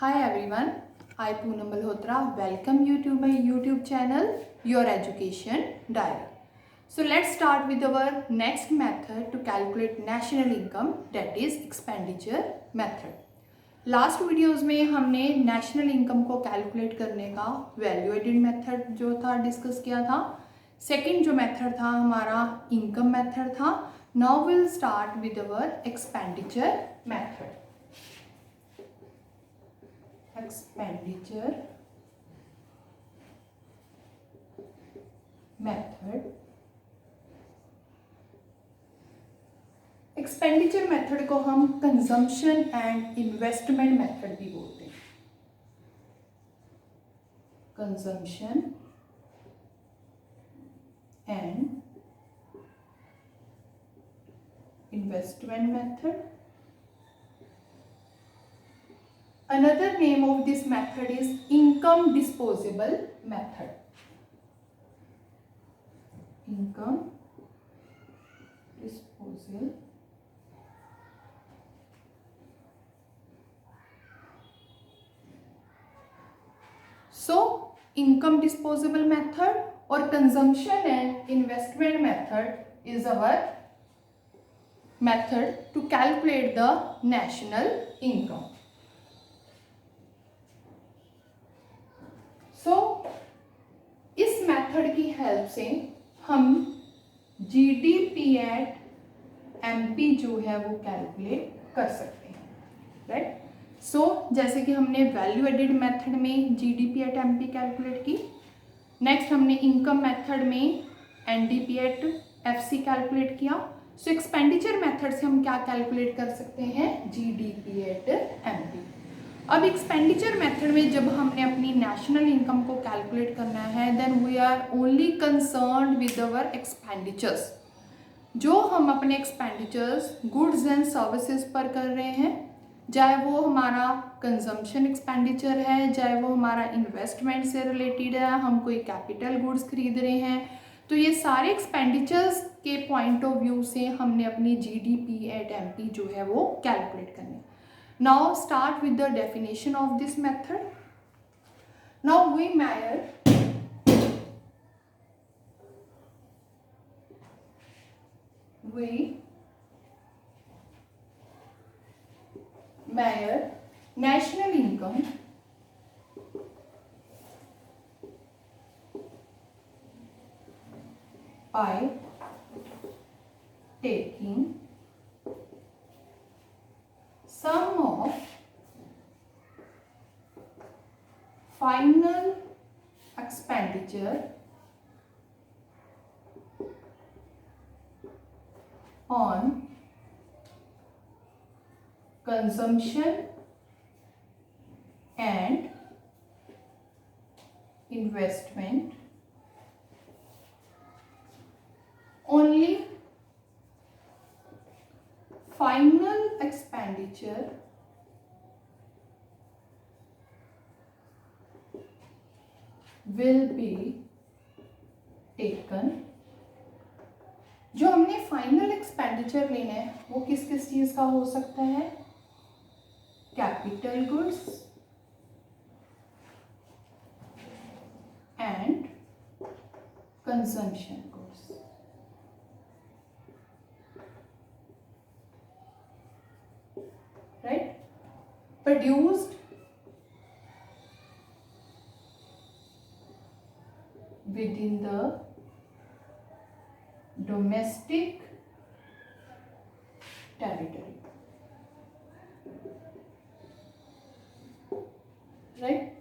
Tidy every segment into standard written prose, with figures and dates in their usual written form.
Hi everyone, I Poonam Malhotra welcome you to my YouTube channel Your Education Diary. So let's start with our next method to calculate national income, that is expenditure method. Last videos में हमने national income को calculate करने का value added method जो था discuss किया था। Second जो मेथड था हमारा इनकम मेथड था। Now will start with our expenditure method. Expenditure method, expenditure method को हम कंजम्पशन एंड इन्वेस्टमेंट मेथड भी बोलते हैं। Consumption and investment method. Another name of this method is income disposable method. Income disposal so income disposable method or consumption and investment method is our method to calculate the national income. इस method की help से हम GDP at MP जो है वो calculate कर सकते हैं, राइट। सो जैसे कि हमने वैल्यू एडेड मेथड में जीडीपी एट एमपी कैलकुलेट की, नेक्स्ट हमने इनकम मेथड में एनडीपी एट एफसी कैलकुलेट किया। सो एक्सपेंडिचर मेथड से हम क्या कैलकुलेट कर सकते हैं, जीडीपी एट एमपी। अब एक्सपेंडिचर मेथड में जब हमने अपनी नेशनल इनकम को कैलकुलेट करना है, then we are only concerned with our expenditures. जो हम अपने एक्सपेंडिचर्स गुड्स एंड सर्विसेज पर कर रहे हैं, चाहे वो हमारा कंजम्पशन एक्सपेंडिचर है, चाहे वो हमारा इन्वेस्टमेंट से रिलेटेड है, हम कोई कैपिटल गुड्स खरीद रहे हैं, तो ये सारे एक्सपेंडिचर्स के पॉइंट ऑफ व्यू से हमने अपनी जीडीपी एट एमपी जो है वो कैलकुलेट करनी है। Now start with the definition of this method. Now we measure national income by taking sum of final expenditure on consumption and investment only final expenditure will be taken। जो हमने final expenditure लेना है वो किस किस चीज का हो सकता है, capital goods and consumption goods, right, produced within the domestic territory, right.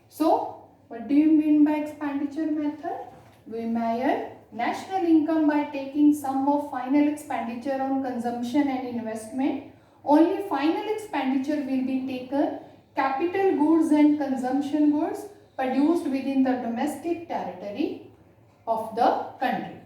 So what do you mean by expenditure method? We measure national income by taking sum of final expenditure on consumption and investment. Only final expenditure will be taken, capital goods and consumption goods produced within the domestic territory of the country.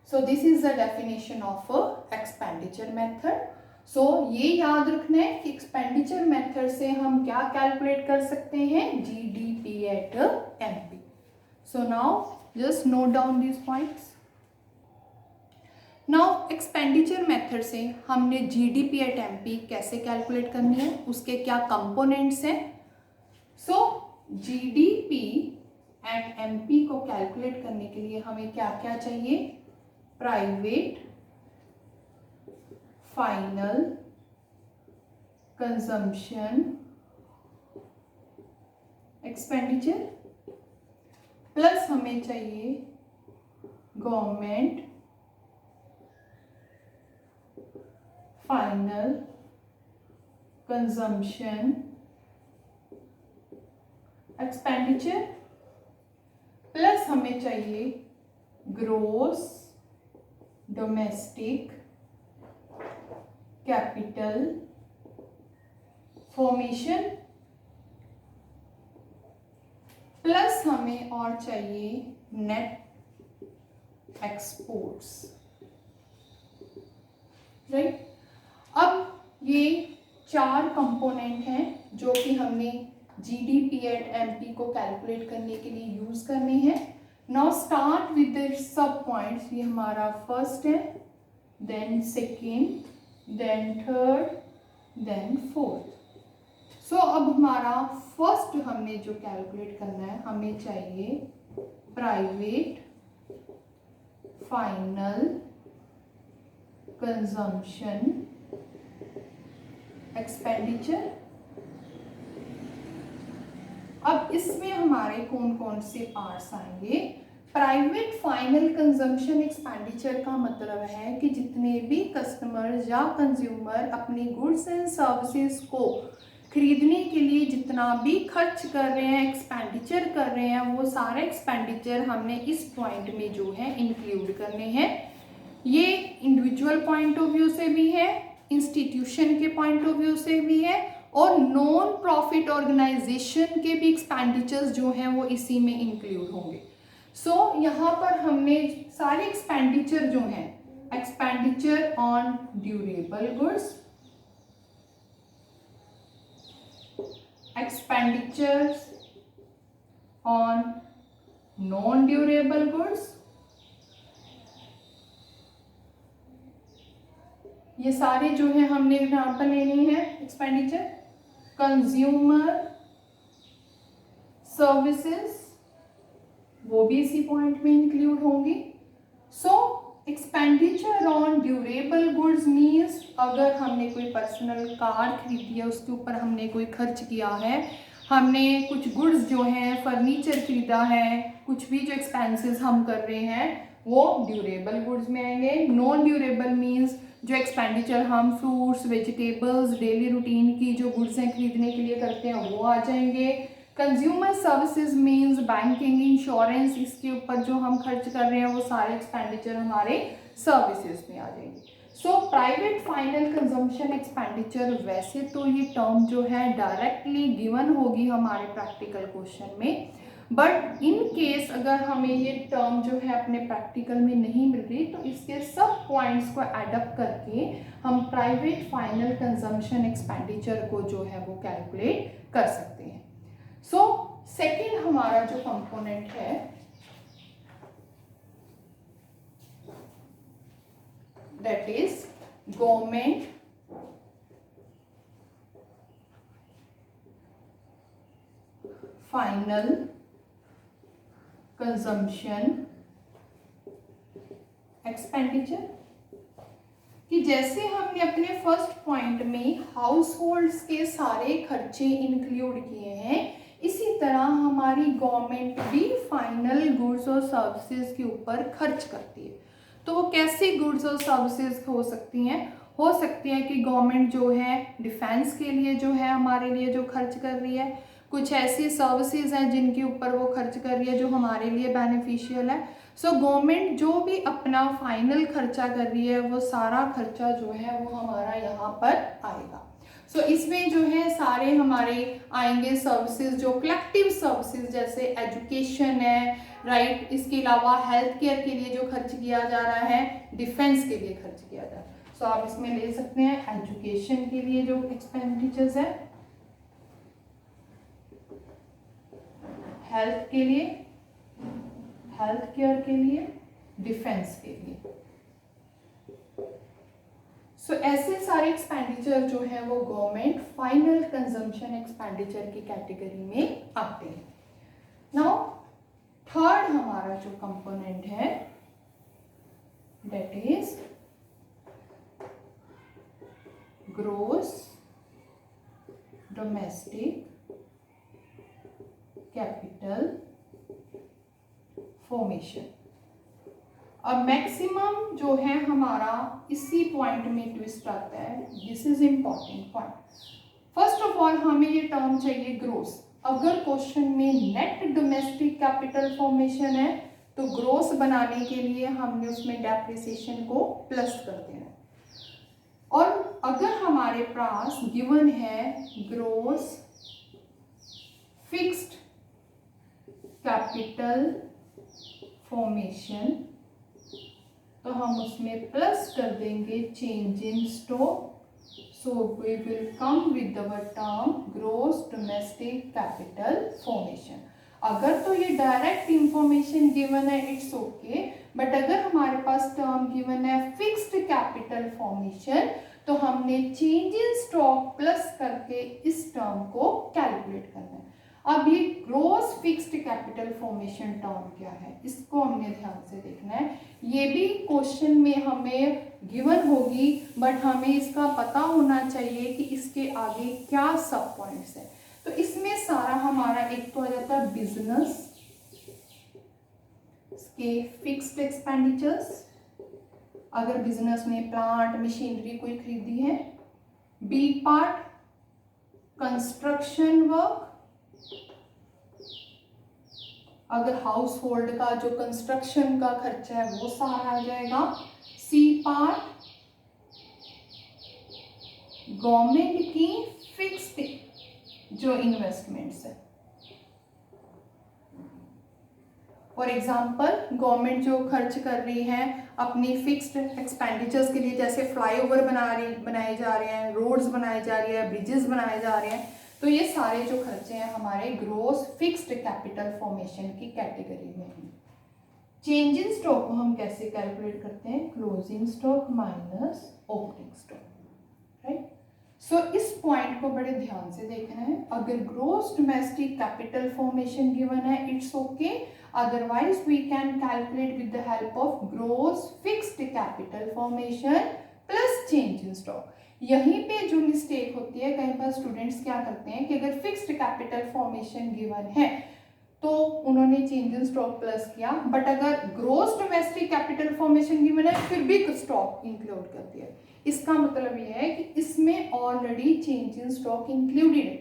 So this is the definition of expenditure method. So ये याद रखना है कि expenditure method से हम क्या calculate कर सकते हैं, GDP at MP. So now just note down these points. Now expenditure method से हमने जीडीपी एट एमपी कैसे कैलकुलेट करनी है, उसके क्या कंपोनेंट्स हैं। सो जीडीपी एट एमपी को कैलकुलेट करने के लिए हमें क्या क्या चाहिए, private final consumption expenditure plus हमें चाहिए government final consumption expenditure plus हमें चाहिए gross domestic capital formation plus हमें और चाहिए नेट एक्सपोर्ट्स, राइट। अब ये 4 कंपोनेंट हैं जो कि हमने जीडीपी एट एमपी को कैलकुलेट करने के लिए यूज करने हैं। Now start with the sub points. ये हमारा फर्स्ट है, then second, then third, then fourth. So अब हमारा फर्स्ट हमने जो कैलकुलेट करना है, हमें चाहिए प्राइवेट फाइनल कंजम्पशन एक्सपेंडिचर। अब इसमें हमारे कौन कौन से पार्ट्स आएंगे। प्राइवेट फाइनल कंजम्पशन एक्सपेंडिचर का मतलब है कि जितने भी कस्टमर या कंज्यूमर अपनी गुड्स एंड सर्विसेज को खरीदने के लिए जितना भी खर्च कर रहे हैं, एक्सपेंडिचर कर रहे हैं, वो सारे एक्सपेंडिचर हमने इस पॉइंट में जो है इंक्लूड करने हैं। ये इंडिविजुअल पॉइंट ऑफ व्यू से भी है, इंस्टीट्यूशन के पॉइंट ऑफ व्यू से भी है, और नॉन प्रॉफिट ऑर्गेनाइजेशन के भी एक्सपेंडिचर्स जो हैं वो इसी में इंक्लूड होंगे। सो यहाँ पर हमने सारे एक्सपेंडिचर जो हैं, expenditure on durable goods, expenditures on non-durable goods, ये सारे जो है हमने यहाँ पर लेने हैं एक्सपेंडिचर। कंज्यूमर सर्विसेज वो भी इसी पॉइंट में इंक्लूड होंगी। सो expenditure on durable goods means अगर हमने कोई पर्सनल कार खरीदी है, उसके ऊपर हमने कोई खर्च किया है, हमने कुछ गुड्स जो हैं फर्नीचर खरीदा है, कुछ भी जो एक्सपेंसेस हम कर रहे हैं वो ड्यूरेबल गुड्स में आएंगे। नॉन ड्यूरेबल मीन्स जो एक्सपेंडिचर हम फ्रूट्स, वेजिटेबल्स, डेली रूटीन की जो गुड्स हैं खरीदने के लिए करते हैं वो आ जाएंगे। Consumer services means banking, insurance, इसके ऊपर जो हम खर्च कर रहे हैं वो सारे एक्सपेंडिचर हमारे सर्विसेज में आ जाएंगे। So private final consumption expenditure, वैसे तो ये टर्म जो है डायरेक्टली गिवन होगी हमारे प्रैक्टिकल क्वेश्चन में, बट इन केस अगर हमें ये टर्म जो है अपने प्रैक्टिकल में नहीं मिल रही तो इसके सब पॉइंट्स को एडअप करके हम प्राइवेट फाइनल कंजम्पशन एक्सपेंडिचर को जो है वो कैलकुलेट कर सकते हैं। सो सेकेंड हमारा जो कंपोनेंट है that is government final consumption expenditure. कि जैसे हमने अपने फर्स्ट पॉइंट में हाउस होल्ड्स के सारे खर्चे इंक्लूड किए हैं, इसी तरह हमारी गवर्नमेंट भी फाइनल गुड्स और सर्विसेज के ऊपर खर्च करती है। तो वो कैसी गुड्स और सर्विसेज हो सकती हैं? हो सकती है कि गवर्नमेंट जो है डिफेंस के लिए जो है हमारे लिए जो खर्च कर रही है, कुछ ऐसी सर्विसेज हैं जिनके ऊपर वो खर्च कर रही है जो हमारे लिए बेनिफिशियल है। सो गवर्नमेंट जो भी अपना फाइनल खर्चा कर रही है वो सारा खर्चा जो है वो हमारा यहाँ पर आएगा। सो इसमें जो है सारे हमारे आएंगे सर्विसेज, जो कलेक्टिव सर्विसेज जैसे एजुकेशन है, राइट। इसके अलावा हेल्थ केयर के लिए जो खर्च किया जा रहा है, डिफेंस के लिए खर्च किया जा रहा है। सो आप इसमें ले सकते हैं एजुकेशन के लिए जो एक्सपेंडिचर्स है, हेल्थ के लिए, हेल्थ केयर के लिए, डिफेंस के लिए। सो ऐसे सारे एक्सपेंडिचर जो है वो गवर्नमेंट फाइनल कंजम्पशन एक्सपेंडिचर की कैटेगरी में आते हैं। नाउ थर्ड हमारा जो कंपोनेंट है that is gross domestic capital formation. अब मैक्सिमम जो है हमारा इसी पॉइंट में ट्विस्ट आता है, this is important point. First of all हमें ये टर्म चाहिए ग्रोस। अगर क्वेश्चन में नेट डोमेस्टिक कैपिटल फॉर्मेशन है तो ग्रोस बनाने के लिए हमने उसमें डेप्रिसिएशन को प्लस कर देना है। और अगर हमारे पास गिवन है ग्रोस फिक्स्ड कैपिटल फॉर्मेशन तो हम उसमें प्लस कर देंगे change in stock. So we will come with our term gross domestic capital formation. अगर तो ये डायरेक्ट इंफॉर्मेशन गिवन है इट्स ओके, बट अगर हमारे पास टर्म गिवन है फिक्स्ड कैपिटल फॉर्मेशन तो हमने चेंज इन स्टॉक प्लस करके इस टर्म को कैलकुलेट करना है। अब ये gross fixed capital formation term क्या है, इसको हमने ध्यान से देखना है। ये भी क्वेश्चन में हमें गिवन होगी, बट हमें इसका पता होना चाहिए कि इसके आगे क्या सब पॉइंट्स है। तो इसमें सारा हमारा एक तो आ जाता है बिजनेस के फिक्स्ड एक्सपेंडिचर्स, अगर बिजनेस ने प्लांट मशीनरी कोई खरीदी है। बी पार्ट कंस्ट्रक्शन वर्क, अगर हाउस होल्ड का जो कंस्ट्रक्शन का खर्चा है वो सारा आ जाएगा। सी पार्ट गवर्नमेंट की फिक्स्ड जो इन्वेस्टमेंट्स है, फॉर एग्जाम्पल गवर्नमेंट जो खर्च कर रही है अपनी फिक्स्ड एक्सपेंडिचर्स के लिए, जैसे फ्लाईओवर बनाए जा रहे हैं, रोड्स बनाए जा रही है, ब्रिजेस बनाए जा रहे हैं, तो ये सारे जो खर्चे हैं हमारे ग्रोस फिक्स्ड कैपिटल फॉर्मेशन की कैटेगरी में हैं। चेंज इन स्टॉक को हम कैसे कैलकुलेट करते हैं, closing stock minus opening stock, right. So इस पॉइंट को बड़े ध्यान से देखना है। अगर gross domestic capital formation given है it's okay, otherwise we can calculate with the help of gross fixed capital formation plus change in stock. यहीं पे जो मिस्टेक होती है, कई बार स्टूडेंट्स क्या करते हैं कि अगर फिक्स्ड कैपिटल फॉर्मेशन गिवन है तो उन्होंने चेंज इन स्टॉक प्लस किया, बट अगर gross domestic capital formation given है फिर भी स्टॉक इंक्लूड कर दिया। इसका मतलब यह है कि इसमें already change in stock included है,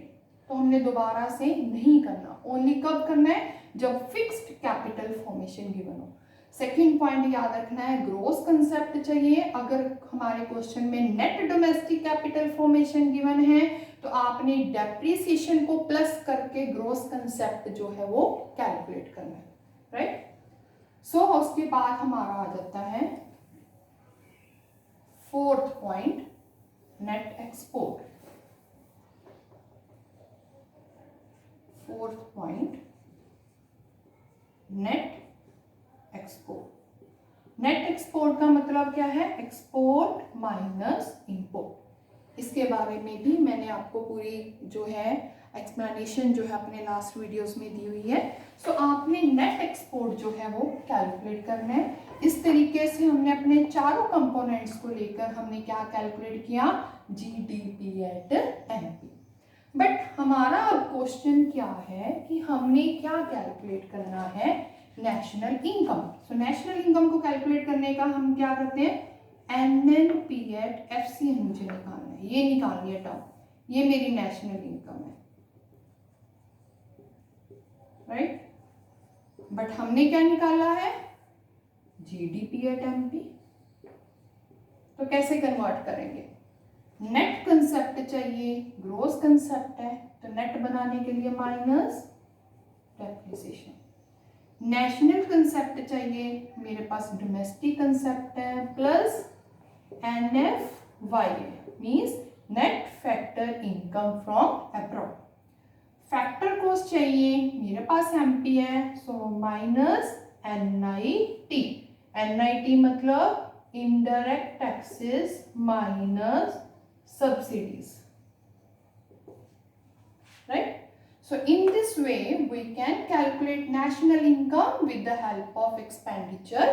तो हमने दोबारा से नहीं करना। ओनली कब करना है, जब फिक्स्ड कैपिटल फॉर्मेशन गिवन हो। सेकेंड पॉइंट याद रखना है, ग्रोस कंसेप्ट चाहिए। अगर हमारे क्वेश्चन में net domestic capital formation given है तो आपने डेप्रिसिएशन को प्लस करके ग्रोस कंसेप्ट जो है वो कैलकुलेट करना है, राइट। सो उसके बाद हमारा आ जाता है fourth point, net export. Fourth point net export. Net export का मतलब क्या है, एक्सपोर्ट माइनस इंपोर्ट। इसके बारे में भी मैंने आपको पूरी जो है एक्सप्लेनेशन जो है अपने लास्ट वीडियोस में दी हुई है। सो आपने नेट एक्सपोर्ट जो है वो कैलकुलेट करना है। इस तरीके से हमने अपने चारों कंपोनेंट्स को लेकर हमने क्या कैलकुलेट किया, जीडीपी एट एमपी। बट हमारा अब क्वेश्चन क्या है कि हमने क्या कैलकुलेट करना है, national income. So national income को कैलकुलेट करने का हम क्या करते हैं, एनएनपी एट एफसीएन मुझे निकालना है, ये निकालनी है टर्म, ये मेरी नेशनल इनकम है, राइट। बट हमने क्या निकाला है, जीडीपी एट एमपी। तो कैसे कन्वर्ट करेंगे, नेट कंसेप्ट चाहिए, ग्रोस कंसेप्ट है, तो नेट बनाने के लिए माइनस डेप्रिसिएशन। नेशनल कंसेप्ट चाहिए, मेरे पास डोमेस्टिक कंसेप्ट है, plus NFY means net factor income from abroad. Factor cost चाहिए, मेरे पास एमपी है, सो माइनस एनआईटी। एनआईटी मतलब indirect taxes minus subsidies, right? So in this way we can calculate national income with the help of expenditure